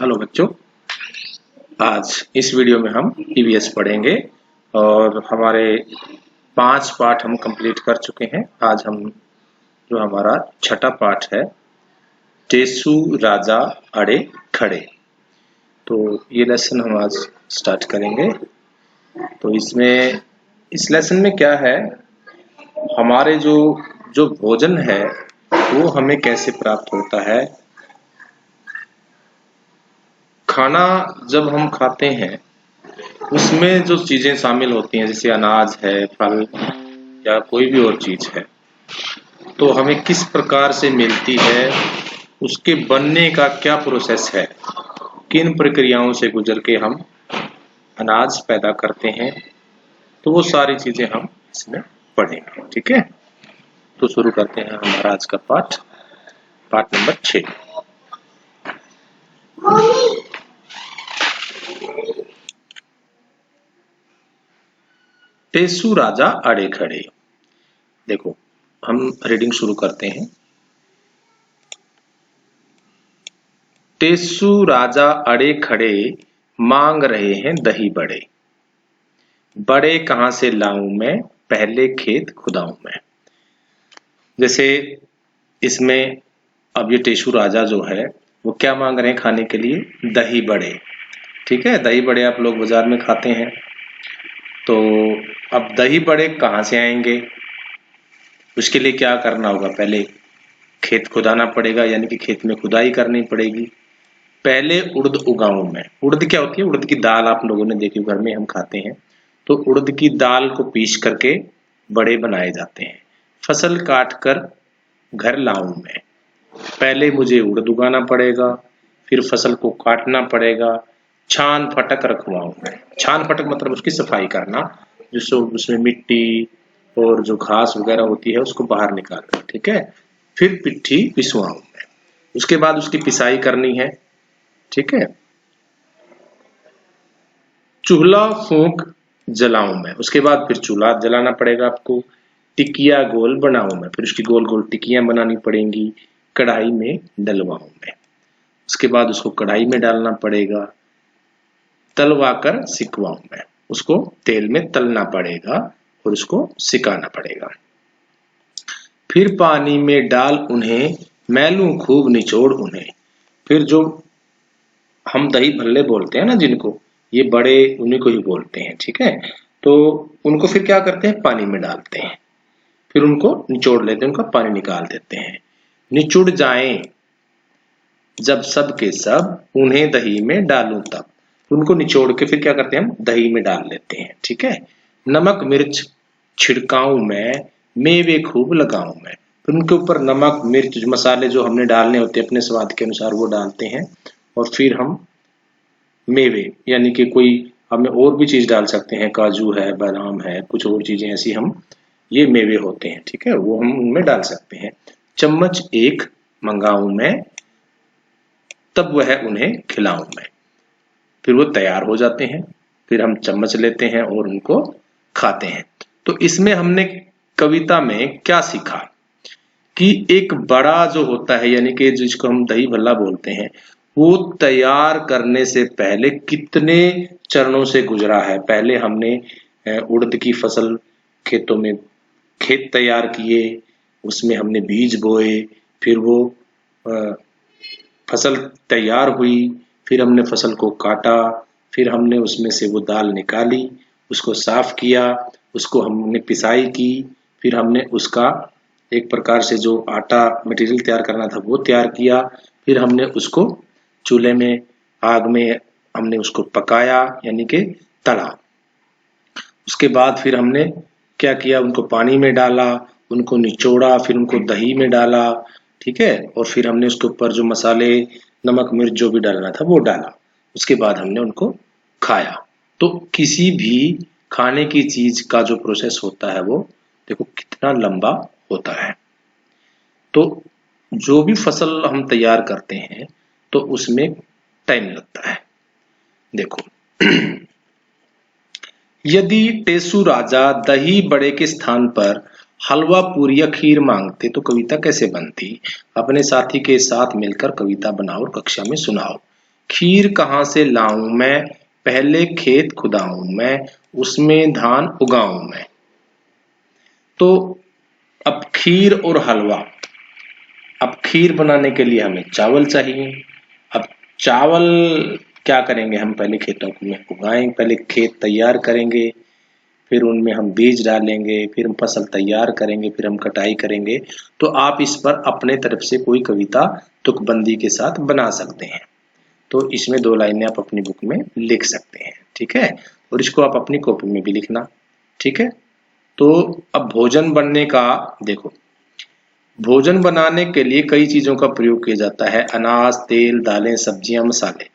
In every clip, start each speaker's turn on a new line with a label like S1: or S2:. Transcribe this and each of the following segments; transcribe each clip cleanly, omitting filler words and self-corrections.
S1: Hello बच्चों, आज इस वीडियो में हम ईवीएस पढ़ेंगे और हमारे 5 पाठ हम कंप्लीट कर चुके हैं। आज हम जो हमारा छठा पाठ है, टेसु राजा अड़े खड़े, तो ये लेसन हम आज स्टार्ट करेंगे। तो इस लेसन में क्या है, हमारे जो भोजन है वो हमें कैसे प्राप्त होता है। खाना जब हम खाते हैं उसमें जो चीजें शामिल होती हैं, जैसे अनाज है, फल या कोई भी और चीज है, तो हमें किस प्रकार से मिलती है, उसके बनने का क्या प्रोसेस है, किन प्रक्रियाओं से गुजर के हम अनाज पैदा करते हैं, तो वो सारी चीजें हम इसमें पढ़ेंगे। ठीक है, तो शुरू करते हैं हमारा आज का पाठ नंबर 6। टेसु राजा अड़े खड़े। देखो, हम रीडिंग शुरू करते हैं। टेसु राजा अड़े खड़े, मांग रहे हैं दही बड़े। बड़े कहां से लाऊं मैं, पहले खेत खुदाऊं मैं। जैसे इसमें अब ये टेसु राजा जो है वो क्या मांग रहे हैं खाने के लिए, दही बड़े। ठीक है, दही बड़े आप लोग बाजार में खाते हैं। तो अब दही बड़े कहां से आएंगे, उसके लिए क्या करना होगा, पहले खेत खुदाना पड़ेगा, यानी कि खेत में खुदाई करनी पड़ेगी। पहले उड़द उगाऊं मैं। उड़द क्या होती है, उड़द की दाल आप लोगों ने देखी, घर में हम खाते हैं। तो उड़द की दाल को पीस करके बड़े बनाए जाते हैं। फसल काट कर घर लाऊं मैं। पहले मुझे उड़द उगाना पड़ेगा, फिर फसल को काटना पड़ेगा, छान फटक रखवाऊं मैं। छान फटक मतलब उसकी सफाई करना, जिससे उसमें मिट्टी और जो घास वगैरह होती है उसको बाहर निकालना। ठीक है, फिर पिट्ठी पिसवाऊं मैं। उसके बाद उसकी पिसाई करनी है। ठीक है, चूल्हा फूंक जलाऊं मैं। उसके बाद फिर चूल्हा जलाना पड़ेगा आपको। टिकिया गोल बनाऊं मैं, फिर उसकी गोल गोल टिकियां बनानी पड़ेंगी। कढ़ाई में डलवाऊं मैं। उसके बाद उसको कढ़ाई में डालना पड़ेगा। तलवा कर सिकवाऊं मैं। उसको तेल में तलना पड़ेगा और उसको सिकाना पड़ेगा। फिर पानी में डाल उन्हें, मैलूं खूब निचोड़ उन्हें। फिर जो हम दही भल्ले बोलते हैं ना जिनको, ये बड़े उन्हीं को ही बोलते हैं। ठीक है, तो उनको फिर क्या करते हैं, पानी में डालते हैं, फिर उनको निचोड़ लेते हैं, उनका पानी निकाल देते हैं। निचुड़ जाएं जब सब के सब, उन्हें दही में डालूं तब। उनको निचोड़ के फिर क्या करते हैं, हम दही में डाल लेते हैं। ठीक है, नमक मिर्च छिड़काऊं मैं, मेवे खूब लगाऊं मैं। फिर उनके ऊपर नमक मिर्च मसाले जो हमने डालने होते हैं अपने स्वाद के अनुसार वो डालते हैं। और फिर हम मेवे, यानी कि कोई हमें और भी चीज डाल सकते हैं, काजू है, बादाम है, कुछ और चीजें ऐसी, हम ये मेवे होते हैं। ठीक है, वो हम उनमें डाल सकते हैं। चम्मच एक मंगाऊं मैं, तब वह उन्हें खिलाऊं मैं। फिर वो तैयार हो जाते हैं, फिर हम चम्मच लेते हैं और उनको खाते हैं। तो इसमें हमने कविता में क्या सीखा कि एक बड़ा जो होता है, यानी कि जिसको हम दही भल्ला बोलते हैं, वो तैयार करने से पहले कितने चरणों से गुजरा है। पहले हमने उड़द की फसल खेतों में खेत तैयार किए, उसमें हमने बीज बोए, फिर वो फसल तैयार हुई, फिर हमने फसल को काटा, फिर हमने उसमें से वो दाल निकाली, उसको साफ किया, उसको हमने पिसाई की, फिर हमने उसका एक प्रकार से जो आटा मटेरियल तैयार करना था वो तैयार किया, फिर हमने उसको चूल्हे में आग में हमने उसको पकाया, यानी कि तला। उसके बाद फिर हमने क्या किया, उनको पानी में डाला, उनको निचोड़ा, फिर उनको दही में डाला। ठीक है, और फिर हमने उसके ऊपर जो मसाले नमक मिर्च जो भी डालना था वो डाला। उसके बाद हमने उनको खाया। तो किसी भी खाने की चीज का जो प्रोसेस होता है वो देखो कितना लंबा होता है। तो जो भी फसल हम तैयार करते हैं तो उसमें टाइम लगता है। देखो यदि टेसु राजा दही बड़े के स्थान पर हलवा पूरी या खीर मांगते तो कविता कैसे बनती। अपने साथी के साथ मिलकर कविता बनाओ और कक्षा में सुनाओ। खीर कहाँ से लाऊं मैं, पहले खेत खुदाऊं मैं, उसमें धान उगाऊं मैं। तो अब खीर और हलवा, अब खीर बनाने के लिए हमें चावल चाहिए। अब चावल क्या करेंगे, हम पहले खेतों में उगाएंगे, पहले खेत तैयार करेंगे, फिर उनमें हम बीज डालेंगे, फिर हम फसल तैयार करेंगे, फिर हम कटाई करेंगे। तो आप इस पर अपने तरफ से कोई कविता तुकबंदी के साथ बना सकते हैं। तो इसमें 2 लाइनें आप अपनी बुक में लिख सकते हैं, ठीक है। और इसको आप अपनी कॉपी में भी लिखना, ठीक है। तो अब भोजन बनने का देखो, भोजन बनाने के लिए कई चीजों का प्रयोग किया जाता है, अनाज, तेल, दालें, सब्जियां, मसाले।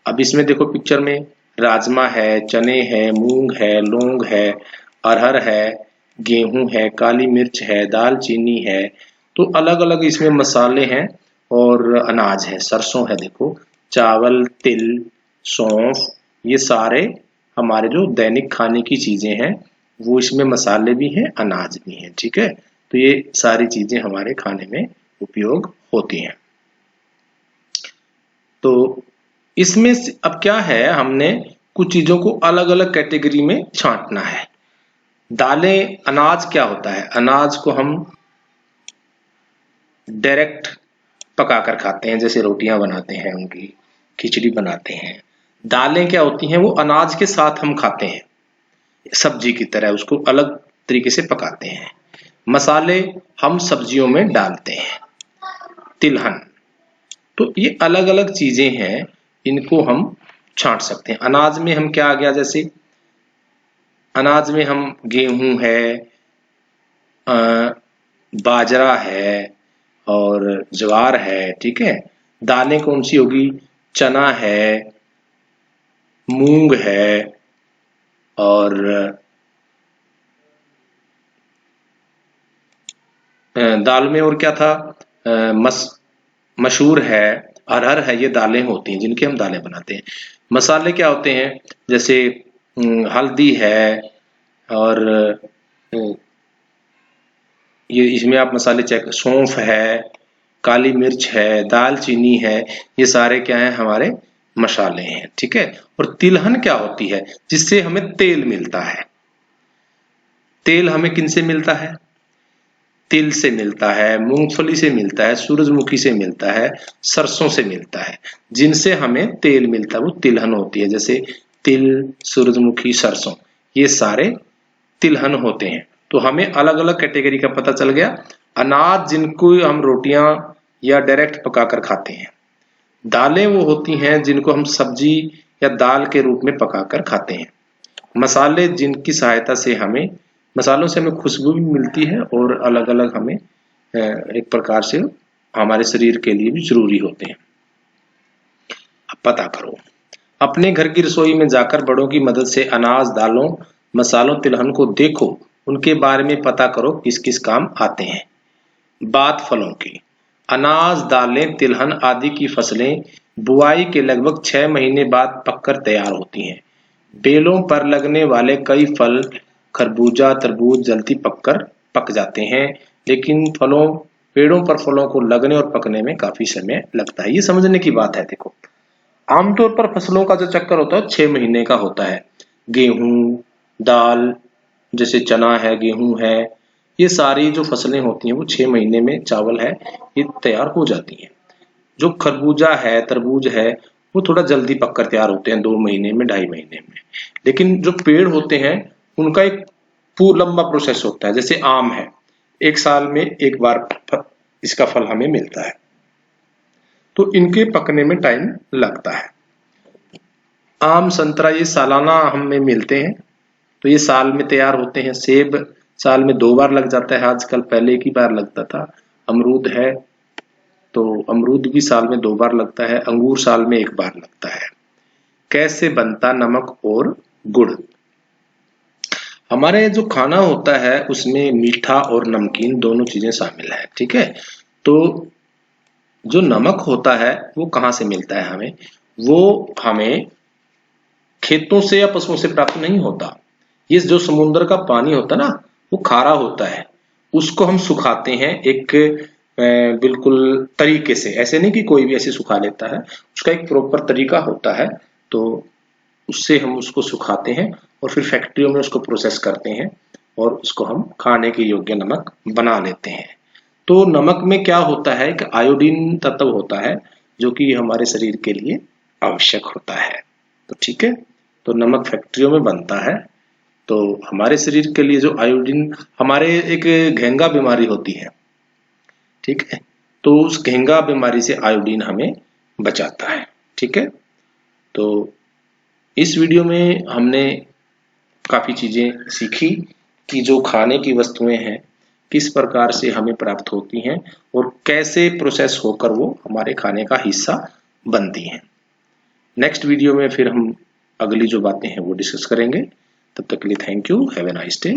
S1: अब इसमें देखो पिक्चर में राजमा है, चने है, मूंग है, लौंग है, अरहर है, गेहूं है, काली मिर्च है, दालचीनी है। तो अलग अलग इसमें मसाले हैं और अनाज है, सरसों है, देखो चावल, तिल, सौंफ, ये सारे हमारे जो दैनिक खाने की चीजें हैं वो इसमें मसाले भी हैं, अनाज भी हैं, ठीक है। तो ये सारी चीजें हमारे खाने में उपयोग होती हैं। तो इसमें अब क्या है, हमने कुछ चीजों को अलग अलग कैटेगरी में छांटना है। दालें, अनाज क्या होता है, अनाज को हम डायरेक्ट पकाकर खाते हैं, जैसे रोटियां बनाते हैं, उनकी खिचड़ी बनाते हैं। दालें क्या होती हैं, वो अनाज के साथ हम खाते हैं, सब्जी की तरह उसको अलग तरीके से पकाते हैं। मसाले हम सब्जियों में डालते हैं, तिलहन। तो ये अलग अलग चीजें हैं, इनको हम छांट सकते हैं। अनाज में हम क्या आ गया, जैसे अनाज में हम गेहूं है, बाजरा है और ज्वार है, ठीक है। दालें कौन सी होगी, चना है, मूंग है और दाल में और क्या था, मसूर है, अरहर है, ये दालें होती हैं जिनकी हम दालें बनाते हैं। मसाले क्या होते हैं, जैसे हल्दी है और ये इसमें आप मसाले चेक, सौंफ है, काली मिर्च है, दालचीनी है, ये सारे क्या हैं, हमारे मसाले हैं, ठीक है। और तिलहन क्या होती है, जिससे हमें तेल मिलता है। तेल हमें किन से मिलता है, तिल से मिलता है, मूंगफली से मिलता है, सूरजमुखी से मिलता है, सरसों से मिलता है। जिनसे हमें तेल मिलता है वो तिलहन होती है। जैसे तिल, सूरजमुखी, सरसों, ये सारे तिलहन होते हैं। तो हमें अलग अलग कैटेगरी का पता चल गया। अनाज जिनको हम रोटियां या डायरेक्ट पकाकर खाते हैं। दालें वो होती हैं जिनको हम सब्जी या दाल के रूप में पकाकर खाते हैं। मसाले जिनकी सहायता से हमें, मसालों से हमें खुशबू भी मिलती है और अलग अलग हमें एक प्रकार से हमारे शरीर के लिए भी जरूरी होते हैं। अब पता करो, अपने घर की रसोई में जाकर बड़ों की मदद से अनाज, दालों, मसालों, तिलहन को देखो, उनके बारे में पता करो किस किस काम आते हैं। बात फलों की, अनाज, दालें, तिलहन आदि की फसलें बुआई के लगभग 6 महीने बाद पककर तैयार होती हैं। बेलों पर लगने वाले कई फल, खरबूजा, तरबूज जल्दी पक जाते हैं, लेकिन पेड़ों पर फलों को लगने और पकने में काफी समय लगता है। ये समझने की बात है। देखो, आमतौर पर फसलों का जो चक्कर होता है 6 महीने का होता है। गेहूं, दाल, जैसे चना है, गेहूं है, ये सारी जो फसलें होती हैं वो 6 महीने में, चावल है, ये तैयार हो जाती हैं। जो खरबूजा है, तरबूज है, वो थोड़ा जल्दी पककर तैयार होते हैं, 2 महीने में, 2.5 महीने में। लेकिन जो पेड़ होते हैं उनका एक लंबा प्रोसेस होता है। जैसे आम है, 1 साल में एक बार इसका फल हमें मिलता है, तो इनके पकने में टाइम लगता है। आम, संतरा, ये सालाना हमें मिलते हैं, तो ये साल में तैयार होते हैं। सेब साल में 2 बार लग जाता है आजकल, पहले एक ही बार लगता था। अमरूद है, तो अमरूद भी साल में 2 बार लगता है। अंगूर साल में 1 बार लगता है। कैसे बनता नमक और गुड़, हमारे जो खाना होता है उसमें मीठा और नमकीन दोनों चीजें शामिल है, ठीक है। तो जो नमक होता है वो कहाँ से मिलता है हमें, वो हमें खेतों से या पशुओं से प्राप्त नहीं होता। ये जो समुद्र का पानी होता है ना, वो खारा होता है, उसको हम सुखाते हैं, एक बिल्कुल तरीके से, ऐसे नहीं कि कोई भी ऐसे सुखा लेता है, उसका एक प्रॉपर तरीका होता है। तो उससे हम उसको सुखाते हैं और फिर फैक्ट्रियों में उसको प्रोसेस करते हैं और उसको हम खाने के योग्य नमक बना लेते हैं। तो नमक में क्या होता है कि आयोडीन तत्व होता है जो कि हमारे शरीर के लिए आवश्यक होता है। तो ठीक है, तो नमक फैक्ट्रियों में बनता है। तो हमारे शरीर के लिए जो आयोडीन, हमारे एक घेंगा बीमारी होती है, ठीक है, तो उस घेंगा बीमारी से आयोडीन हमें बचाता है। ठीक है, तो इस वीडियो में हमने काफी चीजें सीखी कि जो खाने की वस्तुएं हैं किस प्रकार से हमें प्राप्त होती हैं और कैसे प्रोसेस होकर वो हमारे खाने का हिस्सा बनती हैं। नेक्स्ट वीडियो में फिर हम अगली जो बातें हैं वो डिस्कस करेंगे। तब तक के लिए thank you, have a nice day.